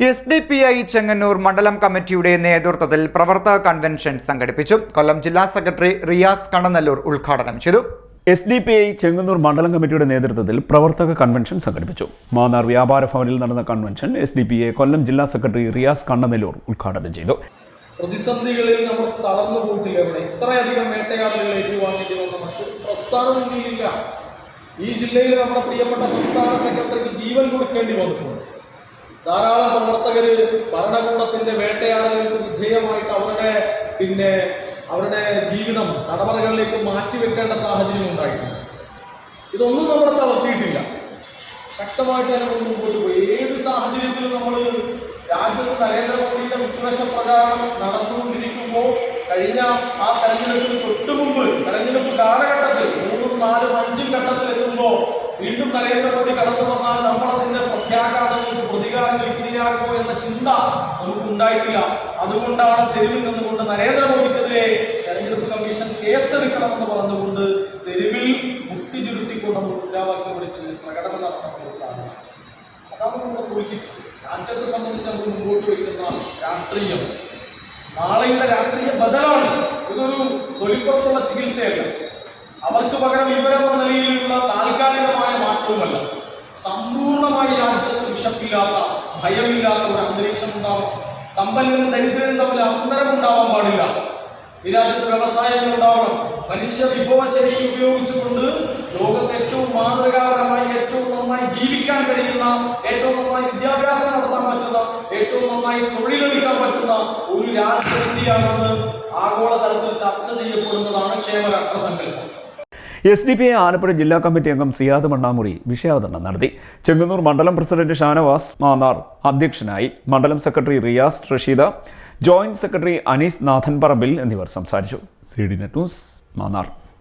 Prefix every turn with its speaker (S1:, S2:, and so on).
S1: SDPI Chengannur മണ്ഡലം കമ്മിറ്റിയുടെ നേതൃത്വത്തിൽ പ്രവർത്തക കൺവെൻഷൻ സംഘടിപ്പിച്ചു. കൊല്ലം ജില്ലാ സെക്രട്ടറി റിയാസ് കണ്ണനല്ലൂർ ഉദ്ഘാടനം ചെയ്തു.
S2: SDPI ചെങ്ങന്നൂർ മണ്ഡലം കമ്മിറ്റിയുടെ നേതൃത്വത്തിൽ പ്രവർത്തക കൺവെൻഷൻ സംഘടിപ്പിച്ചു. മാന്നാർ വ്യാപാര ഭവനിൽ നടന്ന കൺവെൻഷൻ SDPI കൊല്ലം ജില്ലാ സെക്രട്ടറി റിയാസ് കണ്ണനല്ലൂർ ഉദ്ഘാടനം ചെയ്തു.
S3: പ്രതിസന്ധികളിൽ നമ്മൾ തളർന്നു പോയിട്ടില്ല. ഇവിടെ ഇത്രയധികം വേട്ടയാടലുകൾ ഏറ്റുവാങ്ങേണ്ടി വന്ന മറ്റു പ്രസ്ഥാനമൊന്നുമില്ല. ഈ ജില്ലയിൽ നമ്മുടെ പ്രിയപ്പെട്ട സംസ്ഥാന സെക്രട്ടറിക്ക് ജീവൻ കൊടുക്കേണ്ടി വന്നിട്ടുണ്ട്. ധാരാളം പ്രവർത്തകർ ഭരണകൂടത്തിന്റെ വേട്ടയാടലുകൾക്ക് വിധേയമായിട്ട് അവരുടെ ജീവിതം തടവറകളിലേക്ക് മാറ്റിവെക്കേണ്ട സാഹചര്യം ഉണ്ടായിട്ടുണ്ട്. ഇതൊന്നും നമ്മളെ തളർത്തിയിട്ടില്ല. ശക്തമായിട്ട് തന്നെ മുമ്പോട്ട് പോയി. ഏത് സാഹചര്യത്തിലും നമ്മൾ രാജ്യത്ത് നരേന്ദ്രമോദിയുടെ വിദ്വേഷ പ്രചാരണം നടന്നുകൊണ്ടിരിക്കുമ്പോൾ കഴിഞ്ഞ ആ തെരഞ്ഞെടുപ്പിന് തൊട്ടു മുമ്പ് തെരഞ്ഞെടുപ്പ് കാലഘട്ടത്തിൽ 3, 4, 5 ഘട്ടത്തിലെത്തുമ്പോൾ വീണ്ടും നരേന്ദ്രമോദി കടന്നു വന്നാൽ നമ്മളതിന്റെ പ്രത്യാഘാതങ്ങൾക്ക് പ്രതികാരങ്ങൾക്ക് ഇരയാകുമോ എന്ന ചിന്ത നമുക്കുണ്ടായിട്ടില്ല. അതുകൊണ്ടാണ് തെരുവിൽ നിന്നുകൊണ്ട് നരേന്ദ്രമോദിക്കെതിരെ തെരഞ്ഞെടുപ്പ് കമ്മീഷൻ കേസെടുക്കണമെന്ന് പറഞ്ഞുകൊണ്ട് തെരുവിൽ മുട്ടി ചുരുട്ടിക്കൊണ്ട് മുദ്രാവാക്യം വിളിച്ച് പ്രകടനം നടത്താൻ സാധിച്ചു. അതാണ് നമ്മുടെ പൊളിറ്റിക്സ്. രാജ്യത്തെ സംബന്ധിച്ച് നമ്മൾ മുമ്പോട്ട് വയ്ക്കുന്ന രാഷ്ട്രീയം നാളെയുടെ രാഷ്ട്രീയ ബദലാണ്. ഇതൊരു തൊലിപ്പുറത്തുള്ള ചികിത്സയല്ല. അവർക്ക് പകരം ഇവരെന്ന നിലയിലുള്ള താൽക്കാലികമായ മാറ്റവുമല്ല. സമ്പൂർണമായി രാജ്യത്ത് വിഷപ്പില്ലാത്ത ഭയമില്ലാത്ത ഒരു അന്തരീക്ഷം ഉണ്ടാവണം. സമ്പന്നനും ദരിദ്രനും തമ്മിൽ അന്തരം ഉണ്ടാവാൻ പാടില്ല. ഈ രാജ്യത്ത് വ്യവസായങ്ങൾ ഉണ്ടാവണം. മനുഷ്യ വിഭവശേഷി ഉപയോഗിച്ചുകൊണ്ട് ലോകത്ത് ഏറ്റവും മാതൃകാപരമായി ഏറ്റവും നന്നായി ജീവിക്കാൻ കഴിയുന്ന, ഏറ്റവും നന്നായി വിദ്യാഭ്യാസം നടത്താൻ പറ്റുന്ന, ഏറ്റവും നന്നായി തൊഴിലെടുക്കാൻ പറ്റുന്ന ഒരു രാജ്യം ഇന്ത്യയാണെന്ന് ആഗോളതലത്തിൽ ചർച്ച ചെയ്യപ്പെടുന്നതാണ് ക്ഷേമരാഷ്ട്ര സങ്കല്പം.
S2: SDPI ആലപ്പുഴ ജില്ലാ കമ്മിറ്റി അംഗം സിയാദ് മണ്ണാമുറി വിഷയാവതരണം നടത്തി. ചെങ്ങന്നൂർ മണ്ഡലം പ്രസിഡന്റ് ഷാനവാസ് മാന്നാർ അധ്യക്ഷനായി. മണ്ഡലം secretary Riyas Rasheeda, joint secretary Anees നാഥൻ പറമ്പിൽ എന്നിവർ സംസാരിച്ചു. CDNet news Mannar.